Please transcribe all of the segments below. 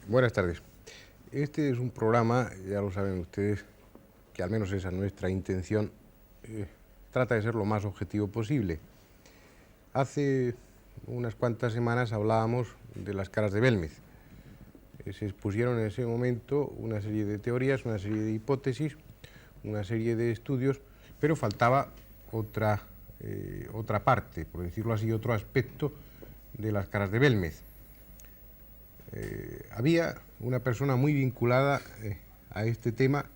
Buenas tardes. Este es un programa, ya lo saben ustedes, que al menos esa es nuestra intención, trata de ser lo más objetivo posible. Hace unas cuantas semanas hablábamos de las caras de Belmez. Se expusieron en ese momento una serie de teorías, una serie de hipótesis, una serie de estudios, pero faltaba otra parte, por decirlo así, otro aspecto de las caras de Belmez. Había una persona muy vinculada a este tema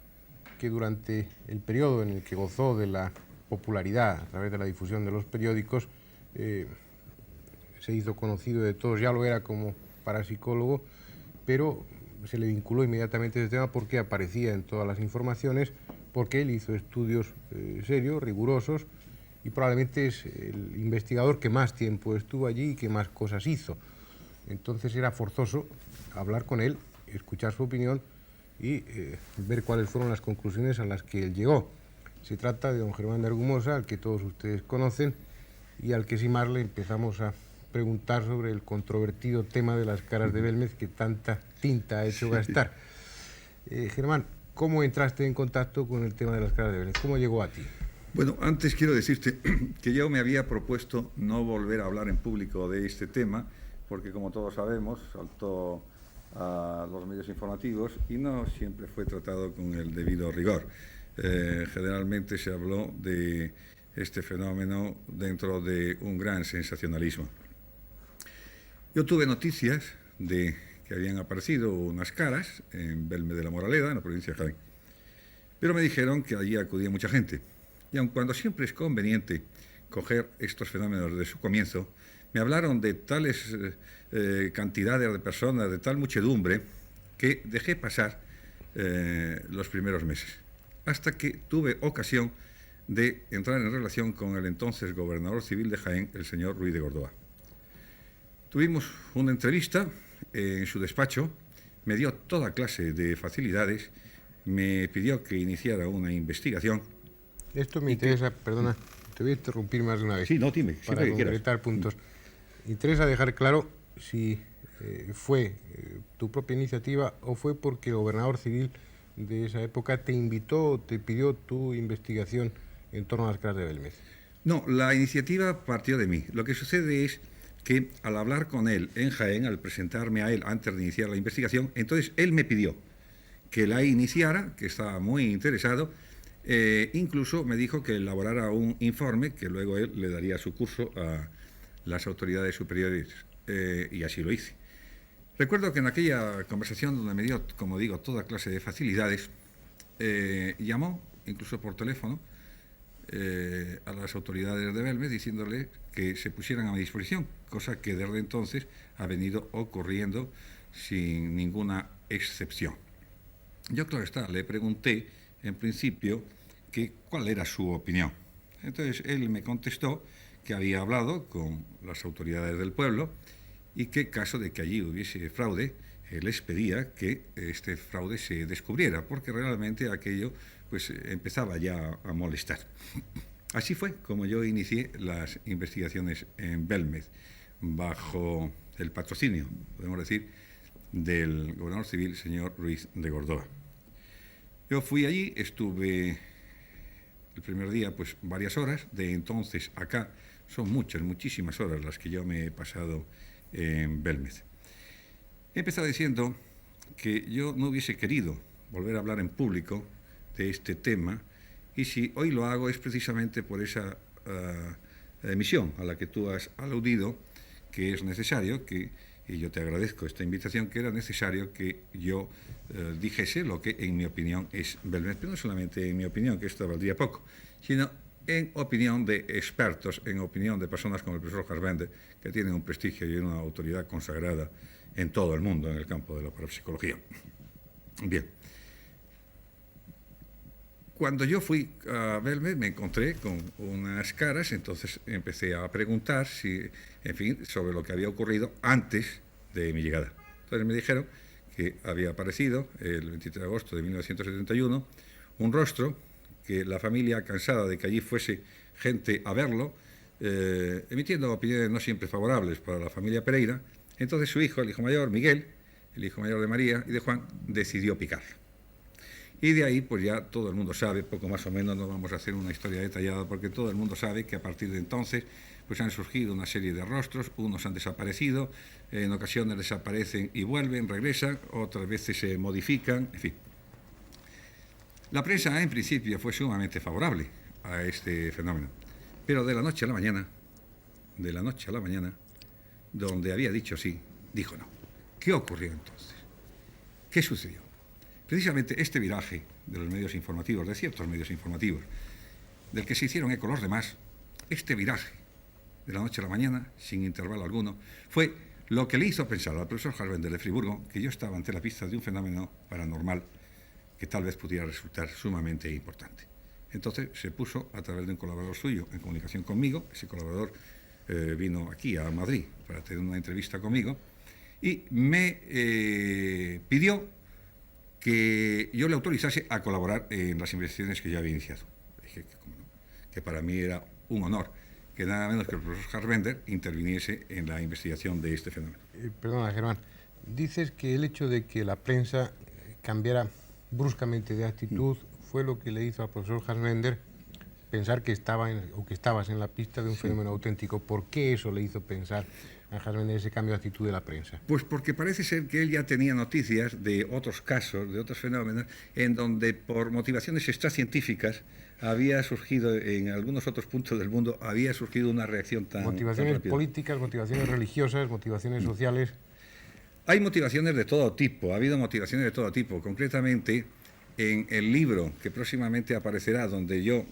que durante el periodo en el que gozó de la popularidad a través de la difusión de los periódicos se hizo conocido de todos, ya lo era como parapsicólogo, pero se le vinculó inmediatamente a este tema porque aparecía en todas las informaciones, porque él hizo estudios serios, rigurosos, y probablemente es el investigador que más tiempo estuvo allí y que más cosas hizo. Entonces era forzoso hablar con él, escuchar su opinión y ver cuáles fueron las conclusiones a las que él llegó. Se trata de don Germán de Argumosa, al que todos ustedes conocen y al que sin más le empezamos a preguntar sobre el controvertido tema de las caras de Belmez que tanta tinta ha hecho gastar. Germán, ¿cómo entraste en contacto con el tema de las caras de Belmez? ¿Cómo llegó a ti? Bueno, antes quiero decirte que yo me había propuesto no volver a hablar en público de este tema, porque como todos sabemos, saltó a los medios informativos y no siempre fue tratado con el debido rigor. Generalmente se habló de este fenómeno dentro de un gran sensacionalismo. Yo tuve noticias de que habían aparecido unas caras en Belmez de la Moraleda, en la provincia de Jaén, pero me dijeron que allí acudía mucha gente. Y aun cuando siempre es conveniente coger estos fenómenos desde su comienzo, me hablaron de tales cantidades de personas, de tal muchedumbre, que dejé pasar los primeros meses, hasta que tuve ocasión de entrar en relación con el entonces gobernador civil de Jaén, el señor Ruiz de Gordoa. Tuvimos una entrevista en su despacho, me dio toda clase de facilidades, me pidió que iniciara una investigación. Esto me interesa, perdona, te voy a interrumpir más de una vez. Sí, no, dime, para concretar puntos. Interesa dejar claro si fue tu propia iniciativa o fue porque el gobernador civil de esa época te invitó o te pidió tu investigación en torno a las caras de Belmez. No, la iniciativa partió de mí. Lo que sucede es que al hablar con él en Jaén, al presentarme a él antes de iniciar la investigación, entonces él me pidió que la iniciara, que estaba muy interesado. Incluso me dijo que elaborara un informe que luego él le daría su curso a las autoridades superiores, y así lo hice. Recuerdo que en aquella conversación donde me dio, como digo, toda clase de facilidades, llamó, incluso por teléfono, a las autoridades de Belmez diciéndole que se pusieran a mi disposición, cosa que desde entonces ha venido ocurriendo sin ninguna excepción. Yo, claro está, le pregunté en principio que cuál era su opinión. Entonces él me contestó que había hablado con las autoridades del pueblo y que, caso de que allí hubiese fraude, les pedía que este fraude se descubriera, porque realmente aquello pues empezaba ya a molestar. Así fue como yo inicié las investigaciones en Belmez, bajo el patrocinio, podemos decir, del gobernador civil, señor Ruiz de Gordoa. Yo fui allí, estuve el primer día pues varias horas, de entonces acá son muchísimas horas las que yo me he pasado en Belmez. He empezado diciendo que yo no hubiese querido volver a hablar en público de este tema, y si hoy lo hago es precisamente por esa misión a la que tú has aludido, que es necesario que, y yo te agradezco esta invitación, que era necesario que yo dijese lo que en mi opinión es Belmez, pero no solamente en mi opinión, que esto valdría poco, sino en opinión de expertos, en opinión de personas como el profesor Jasbende, que tienen un prestigio y una autoridad consagrada en todo el mundo en el campo de la parapsicología. Bien. cuando yo fui a verme, me encontré con unas caras, entonces empecé a preguntar en fin, sobre lo que había ocurrido antes de mi llegada. Entonces me dijeron que había aparecido el 23 de agosto de 1971 un rostro que la familia, cansada de que allí fuese gente a verlo, emitiendo opiniones no siempre favorables para la familia Pereira, entonces su hijo, el hijo mayor, Miguel, el hijo mayor de María y de Juan, decidió picarlo. Y de ahí, pues ya todo el mundo sabe, poco más o menos, no vamos a hacer una historia detallada, porque todo el mundo sabe que a partir de entonces pues han surgido una serie de rostros, unos han desaparecido, en ocasiones desaparecen y vuelven, regresan, otras veces se modifican, en fin. La prensa en principio fue sumamente favorable a este fenómeno, pero de la noche a la mañana, donde había dicho sí, dijo no. ¿Qué ocurrió entonces? ¿Qué sucedió? Precisamente este viraje de los medios informativos, de ciertos medios informativos, del que se hicieron eco los demás, este viraje de la noche a la mañana, sin intervalo alguno, fue lo que le hizo pensar al profesor Harvender de Friburgo que yo estaba ante la pista de un fenómeno paranormal que tal vez pudiera resultar sumamente importante. Entonces se puso a través de un colaborador suyo en comunicación conmigo. Ese colaborador vino aquí a Madrid para tener una entrevista conmigo y me pidió que yo le autorizase a colaborar en las investigaciones que yo había iniciado. Dije que para mí era un honor que nada menos que el profesor Harvender interviniese en la investigación de este fenómeno. Perdona, Germán, dices que el hecho de que la prensa cambiara bruscamente de actitud fue lo que le hizo al profesor Harvender pensar que estabas en la pista de un fenómeno auténtico. ¿Por qué eso le hizo pensar a Harvender ese cambio de actitud de la prensa? Pues porque parece ser que él ya tenía noticias de otros casos, de otros fenómenos, en donde por motivaciones extracientíficas había surgido, en algunos otros puntos del mundo, había surgido una reacción tan Motivaciones políticas, motivaciones religiosas, motivaciones sociales. Hay motivaciones de todo tipo, ha habido motivaciones de todo tipo. Concretamente, en el libro que próximamente aparecerá, donde yo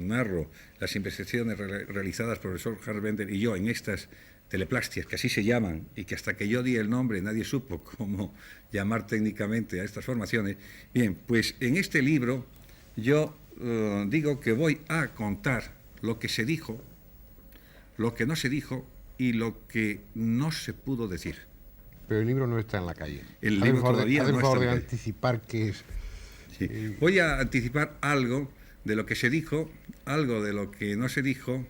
narro las investigaciones realizadas por el profesor Harvender y yo en estas teleplastias, que así se llaman, y que hasta que yo di el nombre nadie supo cómo llamar técnicamente a estas formaciones. Bien, pues en este libro yo digo que voy a contar lo que se dijo, lo que no se dijo y lo que no se pudo decir. Pero el libro no está en la calle. El libro todavía no está en la calle. Haz el favor de anticipar qué es. Sí. Voy a anticipar algo de lo que se dijo, algo de lo que no se dijo,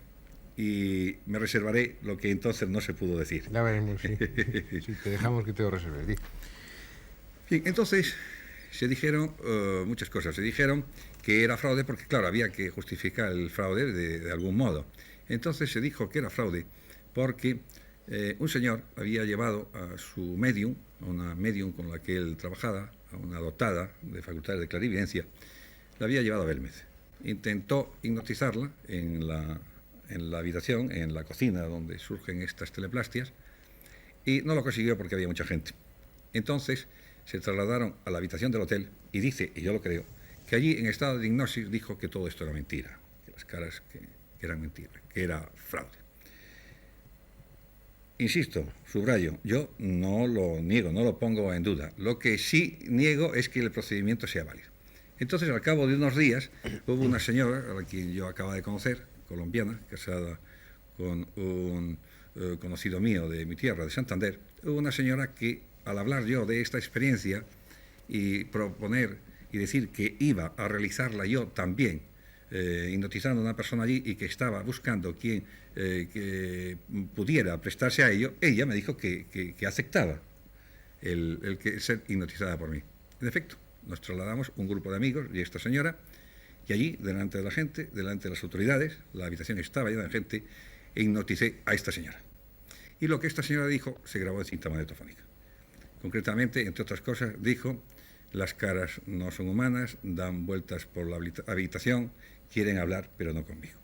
y me reservaré lo que entonces no se pudo decir. Ya veremos, sí. Sí, te dejamos que te lo reserves. Bien, entonces se dijeron muchas cosas. Se dijeron que era fraude porque, claro, había que justificar el fraude de algún modo. Entonces se dijo que era fraude porque un señor había llevado a su medium, a una medium con la que él trabajaba, a una dotada de facultades de clarividencia, la había llevado a Belmez. Intentó hipnotizarla en la habitación, en la cocina donde surgen estas teleplastias, y no lo consiguió porque había mucha gente. Entonces se trasladaron a la habitación del hotel y dice, y yo lo creo, que allí en estado de hipnosis dijo que todo esto era mentira, que las caras que eran mentira, que era fraude. Insisto, subrayo, yo no lo niego, no lo pongo en duda. Lo que sí niego es que el procedimiento sea válido. Entonces, al cabo de unos días, hubo una señora, a quien yo acabo de conocer, colombiana, casada con un conocido mío de mi tierra, de Santander. Hubo una señora que, al hablar yo de esta experiencia y proponer y decir que iba a realizarla yo también, hipnotizando a una persona allí y que estaba buscando quien que pudiera prestarse a ello, ella me dijo que aceptaba el que ser hipnotizada por mí. En efecto, nos trasladamos un grupo de amigos y esta señora, y allí, delante de la gente, delante de las autoridades, la habitación estaba llena de gente, e hipnoticé a esta señora. Y lo que esta señora dijo se grabó en cinta magnetofónica. Concretamente, entre otras cosas, dijo: las caras no son humanas, dan vueltas por la habitación, quieren hablar, pero no conmigo,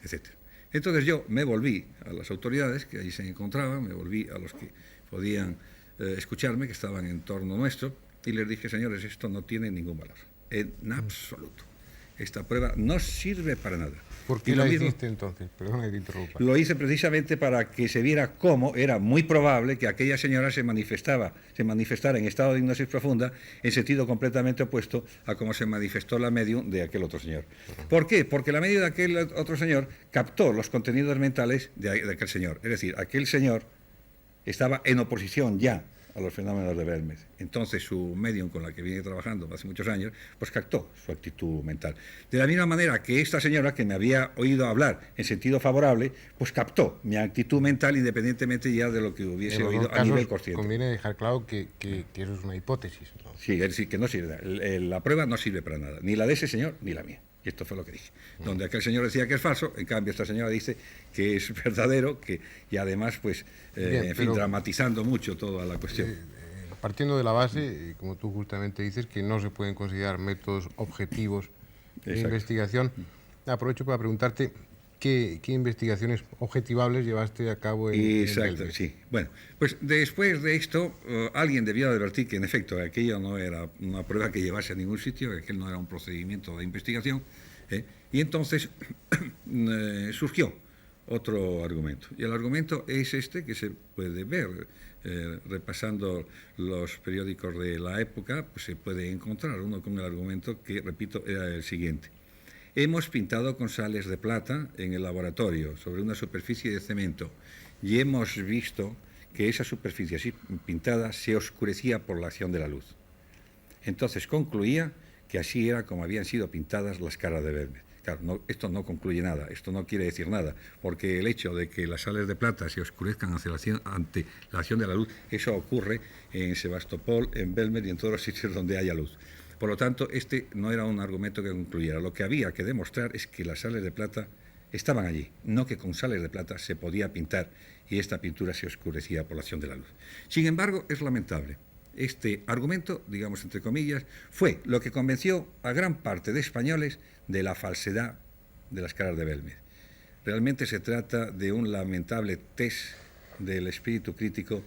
etc. Entonces yo me volví a las autoridades que allí se encontraban, me volví a los que podían escucharme, que estaban en torno nuestro, y les dije: señores, esto no tiene ningún valor, en absoluto. esta prueba no sirve para nada. ¿Por qué la hiciste entonces? Perdona que te interrumpa. Lo hice precisamente para que se viera cómo era muy probable que aquella señora se manifestara en estado de hipnosis profunda en sentido completamente opuesto a cómo se manifestó la medium de aquel otro señor. ¿Por qué? Porque la medium de aquel otro señor captó los contenidos mentales de aquel señor. Es decir, aquel señor estaba en oposición ya a los fenómenos de Belmez. Entonces su medium con la que viene trabajando hace muchos años, pues captó su actitud mental. De la misma manera que esta señora que me había oído hablar en sentido favorable, pues captó mi actitud mental independientemente ya de lo que hubiese oído a nivel consciente. Conviene dejar claro que eso es una hipótesis, ¿no? Sí, es decir, que no sirve. La prueba no sirve para nada, ni la de ese señor ni la mía. Y esto fue lo que dije. Donde aquel señor decía que es falso, en cambio esta señora dice que es verdadero, y además, pues, bien, en fin, dramatizando mucho toda la cuestión. Partiendo de la base, como tú justamente dices, que no se pueden considerar métodos objetivos de investigación, aprovecho para preguntarte qué investigaciones objetivables llevaste a cabo en Exacto, sí. Bueno, pues después de esto, alguien debió advertir que en efecto aquello no era una prueba que llevase a ningún sitio, que aquel no era un procedimiento de investigación, y entonces surgió otro argumento. Y el argumento es este, que se puede ver repasando los periódicos de la época, pues se puede encontrar uno con el argumento que, repito, era el siguiente. Hemos pintado con sales de plata en el laboratorio sobre una superficie de cemento y hemos visto que esa superficie así pintada se oscurecía por la acción de la luz. Entonces concluía que así era como habían sido pintadas las caras de Belmez. Claro, esto no concluye nada, esto no quiere decir nada, porque el hecho de que las sales de plata se oscurezcan ante la acción de la luz, eso ocurre en Sebastopol, en Belmez y en todos los sitios donde haya luz. Por lo tanto, este no era un argumento que concluyera. Lo que había que demostrar es que las sales de plata estaban allí, no que con sales de plata se podía pintar y esta pintura se oscurecía por la acción de la luz. Sin embargo, es lamentable. Este argumento, digamos entre comillas, fue lo que convenció a gran parte de españoles de la falsedad de las caras de Belmez. Realmente se trata de un lamentable test del espíritu crítico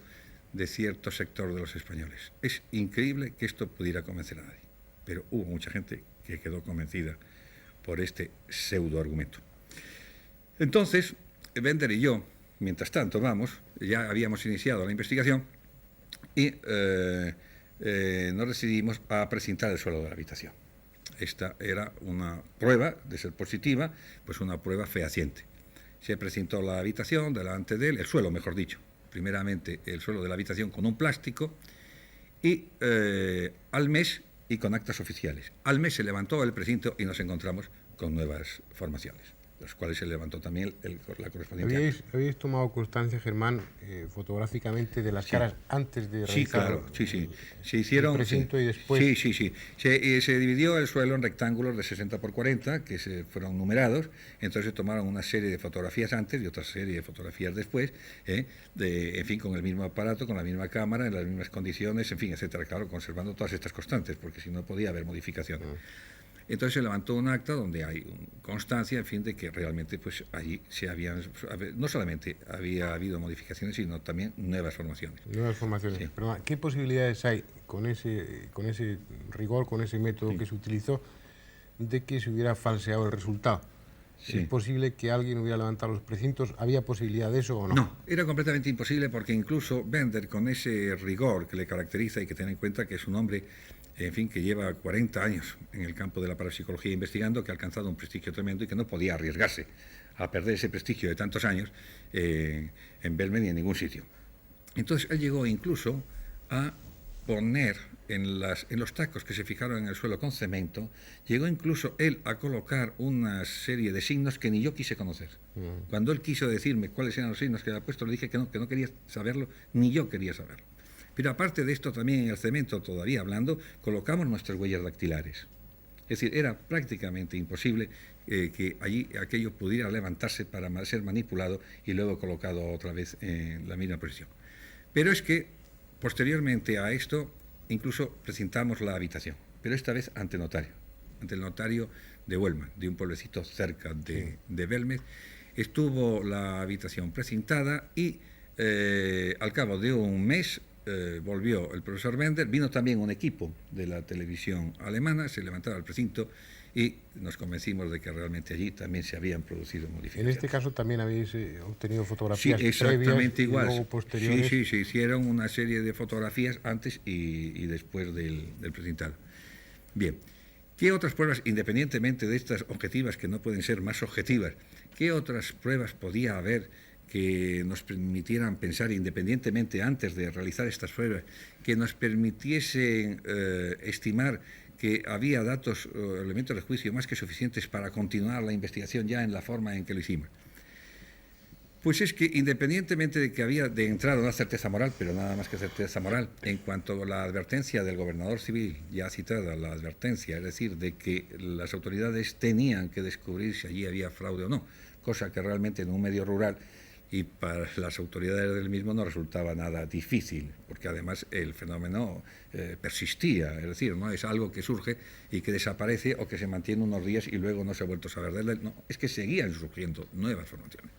de cierto sector de los españoles. Es increíble que esto pudiera convencer a nadie, pero hubo mucha gente que quedó convencida por este pseudo-argumento. Entonces, Bender y yo, mientras tanto, ya habíamos iniciado la investigación y nos decidimos a precintar el suelo de la habitación. Esta era una prueba, de ser positiva, pues una prueba fehaciente. Se precintó la habitación delante de él, el suelo, mejor dicho. Primeramente el suelo de la habitación con un plástico y al mes y con actas oficiales. Al mes se levantó el precinto y nos encontramos con nuevas formaciones, las cuales se levantó también la correspondiente. ¿Habíais tomado constancia, Germán, fotográficamente de las caras antes de realizar? Sí, claro, sí. Se hicieron, el precinto y después. Sí. Se dividió el suelo en rectángulos de 60 por 40, que se fueron numerados, entonces se tomaron una serie de fotografías antes y otra serie de fotografías después, en fin, con el mismo aparato, con la misma cámara, en las mismas condiciones, en fin, etcétera, claro, conservando todas estas constantes, porque si no podía haber modificaciones. Entonces se levantó un acta donde hay constancia, en fin, de que realmente pues allí no solamente había habido modificaciones, sino también nuevas formaciones. Nuevas formaciones. Sí. Perdón, ¿qué posibilidades hay con ese rigor, con ese método que se utilizó, de que se hubiera falseado el resultado? Sí. ¿Es posible que alguien hubiera levantado los precintos? ¿Había posibilidad de eso o no? No, era completamente imposible, porque incluso Bender, con ese rigor que le caracteriza, y que tener en cuenta que es un hombre, en fin, que lleva 40 años en el campo de la parapsicología investigando, que ha alcanzado un prestigio tremendo y que no podía arriesgarse a perder ese prestigio de tantos años en Belmez ni en ningún sitio. Entonces él llegó incluso a poner en los tacos que se fijaron en el suelo con cemento, llegó incluso él a colocar una serie de signos que ni yo quise conocer. Cuando él quiso decirme cuáles eran los signos que había puesto, le dije que no quería saberlo, ni yo quería saberlo. Pero aparte de esto, también en el cemento, todavía hablando, colocamos nuestras huellas dactilares. Es decir, era prácticamente imposible que allí aquello pudiera levantarse para ser manipulado y luego colocado otra vez en la misma posición. Pero es que, posteriormente a esto, incluso precintamos la habitación, pero esta vez ante el notario de Huelma, de un pueblecito cerca de Belmez. Estuvo la habitación precintada y al cabo de un mes volvió el profesor Bender, vino también un equipo de la televisión alemana, se levantaba al precinto y nos convencimos de que realmente allí también se habían producido modificaciones. En este caso también habéis obtenido Sí, fotografías exactamente previas igual. y luego posteriores. Sí, se hicieron una serie de fotografías antes y después del precintado. Bien, ¿qué otras pruebas, independientemente de estas objetivas que no pueden ser más objetivas, qué otras pruebas podía haber que nos permitieran pensar independientemente antes de realizar estas pruebas, que nos permitiesen estimar que había datos o elementos de juicio más que suficientes para continuar la investigación ya en la forma en que lo hicimos? Pues es que independientemente de que había de entrada una certeza moral, pero nada más que certeza moral, en cuanto a la advertencia del gobernador civil, ya citada la advertencia, es decir, de que las autoridades tenían que descubrir si allí había fraude o no, cosa que realmente en un medio rural y para las autoridades del mismo no resultaba nada difícil, porque además el fenómeno persistía, es decir, no es algo que surge y que desaparece o que se mantiene unos días y luego no se ha vuelto a saber de él, no, es que seguían surgiendo nuevas formaciones.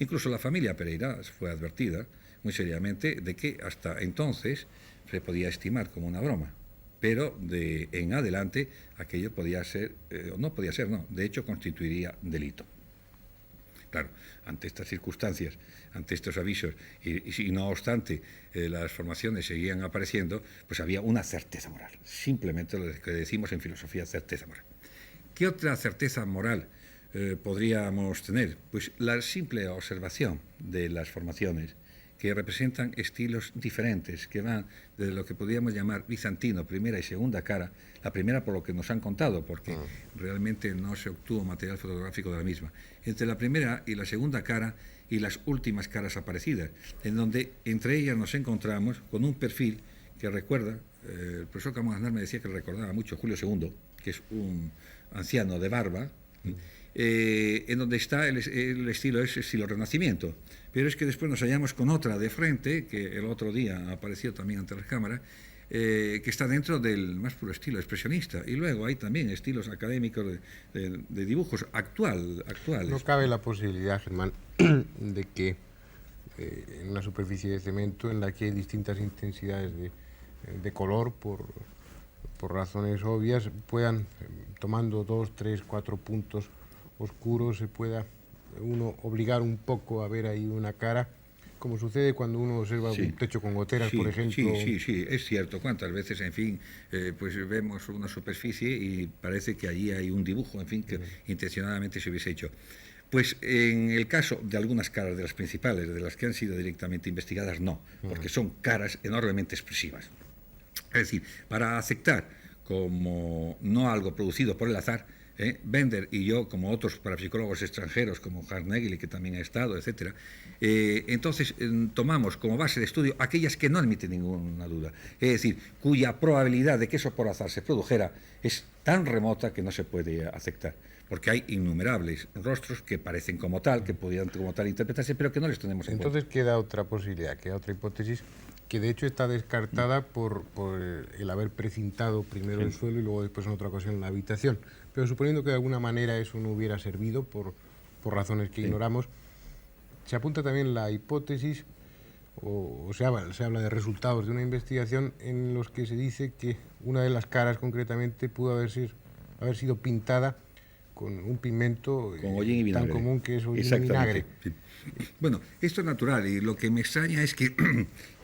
Incluso la familia Pereira fue advertida muy seriamente de que hasta entonces se podía estimar como una broma, pero de en adelante aquello podía ser, o no podía ser, no, de hecho constituiría delito. Claro, ante estas circunstancias, ante estos avisos, y no obstante las formaciones seguían apareciendo, pues había una certeza moral, simplemente lo que decimos en filosofía, certeza moral. ¿Qué otra certeza moral podríamos tener? Pues la simple observación de las formaciones que representan estilos diferentes, que van de lo que podríamos llamar bizantino, primera y segunda cara, la primera por lo que nos han contado, porque realmente no se obtuvo material fotográfico de la misma, entre la primera y la segunda cara y las últimas caras aparecidas, en donde entre ellas nos encontramos con un perfil que recuerda, el profesor Camões me decía que recordaba mucho a Julio II, que es un anciano de barba, en donde está el estilo, es estilo Renacimiento. Pero es que después nos hallamos con otra de frente, que el otro día apareció también ante las cámaras, que está dentro del más puro estilo expresionista. Y luego hay también estilos académicos de dibujos actuales. No cabe la posibilidad, Germán, de que en una superficie de cemento en la que hay distintas intensidades de color por razones obvias, puedan, tomando 2, 3, 4 puntos oscuros, se pueda uno obligar un poco a ver ahí una cara, como sucede cuando uno observa un techo con goteras, por ejemplo. Sí, es cierto. ¿Cuántas veces, en fin, pues vemos una superficie y parece que allí hay un dibujo, en fin, que intencionadamente se hubiese hecho? Pues en el caso de algunas caras, de las principales, de las que han sido directamente investigadas, no, porque son caras enormemente expresivas. Es decir, para aceptar como no algo producido por el azar, Bender y yo, como otros parapsicólogos extranjeros, como Carnegie, que también ha estado, etc., entonces tomamos como base de estudio aquellas que no admiten ninguna duda, es decir, cuya probabilidad de que eso por azar se produjera es tan remota que no se puede aceptar, porque hay innumerables rostros que parecen como tal, que podrían como tal interpretarse, pero que no les tenemos en cuenta. Entonces queda otra posibilidad, queda otra hipótesis, que de hecho está descartada por el haber precintado primero el suelo y luego después en otra ocasión la habitación. Pero suponiendo que de alguna manera eso no hubiera servido por razones que ignoramos, se apunta también la hipótesis, o se habla de resultados de una investigación en los que se dice que una de las caras concretamente pudo haber sido pintada con un pigmento tan común que es hollín y vinagre. Sí. Bueno, esto es natural y lo que me extraña es que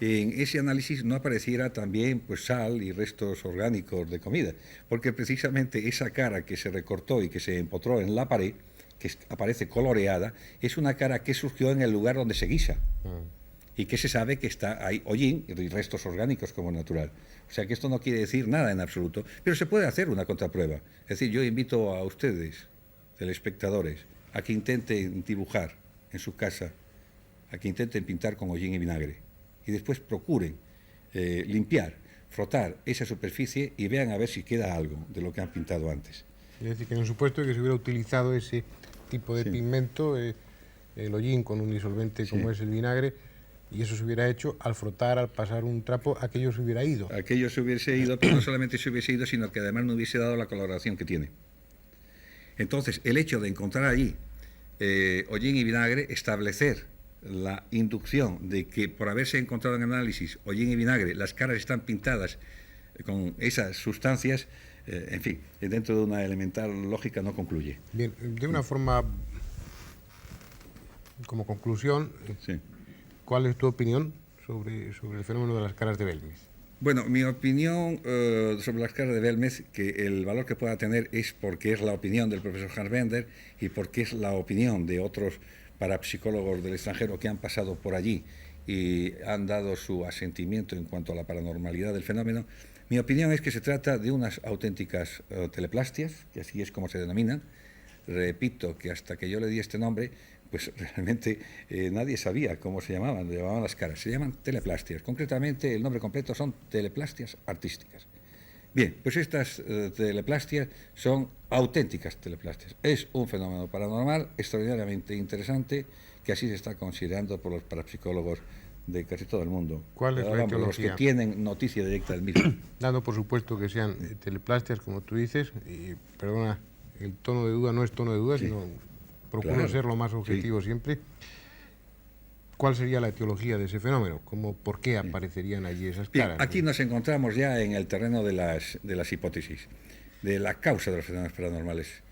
en ese análisis no apareciera también pues sal y restos orgánicos de comida, porque precisamente esa cara que se recortó y que se empotró en la pared, que aparece coloreada, es una cara que surgió en el lugar donde se guisa y que se sabe que hay hollín y restos orgánicos como natural. O sea que esto no quiere decir nada en absoluto, pero se puede hacer una contraprueba. Es decir, yo invito a ustedes, telespectadores, a que intenten dibujar en su casa, a que intenten pintar con hollín y vinagre y después procuren limpiar, frotar esa superficie y vean a ver si queda algo de lo que han pintado antes. Es decir, que en el supuesto de que se hubiera utilizado ese tipo de pigmento, el hollín con un disolvente como es el vinagre, y eso se hubiera hecho, al frotar, al pasar un trapo, aquello se hubiera ido. Aquello se hubiese ido, pero no solamente se hubiese ido, sino que además no hubiese dado la coloración que tiene. Entonces, el hecho de encontrar allí hollín y vinagre, establecer la inducción de que por haberse encontrado en análisis hollín y vinagre las caras están pintadas con esas sustancias, en fin, dentro de una elemental lógica no concluye. Bien, de una forma, como conclusión, Sí. ¿cuál es tu opinión sobre el fenómeno de las caras de Belmez? Bueno, mi opinión sobre las caras de Belmez, que el valor que pueda tener es porque es la opinión del profesor Hans Bender y porque es la opinión de otros parapsicólogos del extranjero que han pasado por allí y han dado su asentimiento en cuanto a la paranormalidad del fenómeno. Mi opinión es que se trata de unas auténticas teleplastias, que así es como se denominan. Repito que hasta que yo le di este nombre, pues realmente nadie sabía cómo se llamaban las caras. Se llaman teleplastias. Concretamente, el nombre completo son teleplastias artísticas. Bien, pues estas teleplastias son auténticas teleplastias. Es un fenómeno paranormal extraordinariamente interesante que así se está considerando por los parapsicólogos de casi todo el mundo. ¿Cuál es la etiología? Los que tienen noticia directa del mismo. Dando por supuesto que sean teleplastias, como tú dices, y perdona, el tono de duda no es tono de duda, Sí. sino procuro Claro. ser lo más objetivo Sí. siempre. ¿Cuál sería la etiología de ese fenómeno? ¿Por qué aparecerían allí esas Bien, caras? aquí nos encontramos ya en el terreno de las hipótesis, de la causa de los fenómenos paranormales.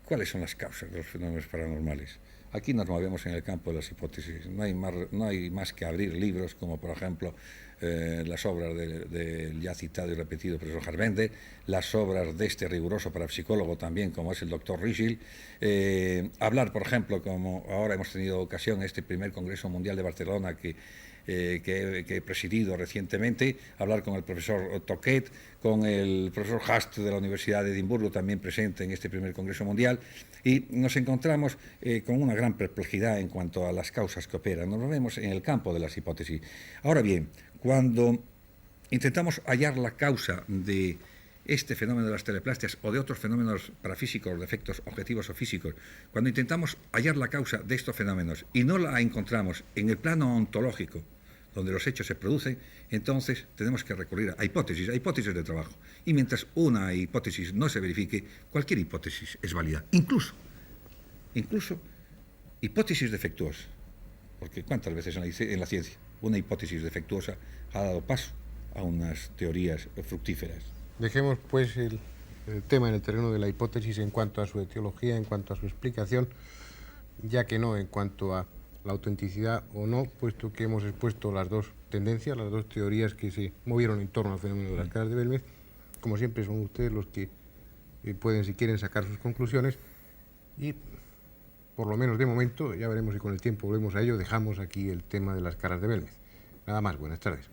¿Cuáles son las causas de los fenómenos paranormales? Aquí nos movemos en el campo de las hipótesis. No hay más que abrir libros como, por ejemplo, las obras del ya citado y repetido profesor Harvende, las obras de este riguroso parapsicólogo también, como es el doctor Rigel, hablar, por ejemplo, como ahora hemos tenido ocasión en este primer Congreso Mundial de Barcelona que he presidido recientemente, hablar con el profesor Toquet, con el profesor Hast de la Universidad de Edimburgo, también presente en este primer Congreso Mundial, y nos encontramos con una gran perplejidad en cuanto a las causas que operan. Nos vemos en el campo de las hipótesis. Ahora bien, cuando intentamos hallar la causa de este fenómeno de las teleplastias o de otros fenómenos parafísicos, de efectos objetivos o físicos, cuando intentamos hallar la causa de estos fenómenos y no la encontramos en el plano ontológico, donde los hechos se producen, entonces tenemos que recurrir a hipótesis de trabajo. Y mientras una hipótesis no se verifique, cualquier hipótesis es válida, incluso hipótesis defectuosas. Porque ¿cuántas veces en la ciencia una hipótesis defectuosa ha dado paso a unas teorías fructíferas? Dejemos pues el tema en el terreno de la hipótesis en cuanto a su etiología, en cuanto a su explicación, ya que no en cuanto a la autenticidad o no, puesto que hemos expuesto las dos tendencias, las dos teorías que se movieron en torno al fenómeno de las caras de Belmez. Como siempre son ustedes los que pueden, si quieren, sacar sus conclusiones y, por lo menos de momento, ya veremos si con el tiempo volvemos a ello, dejamos aquí el tema de las caras de Belmez. Nada más, buenas tardes.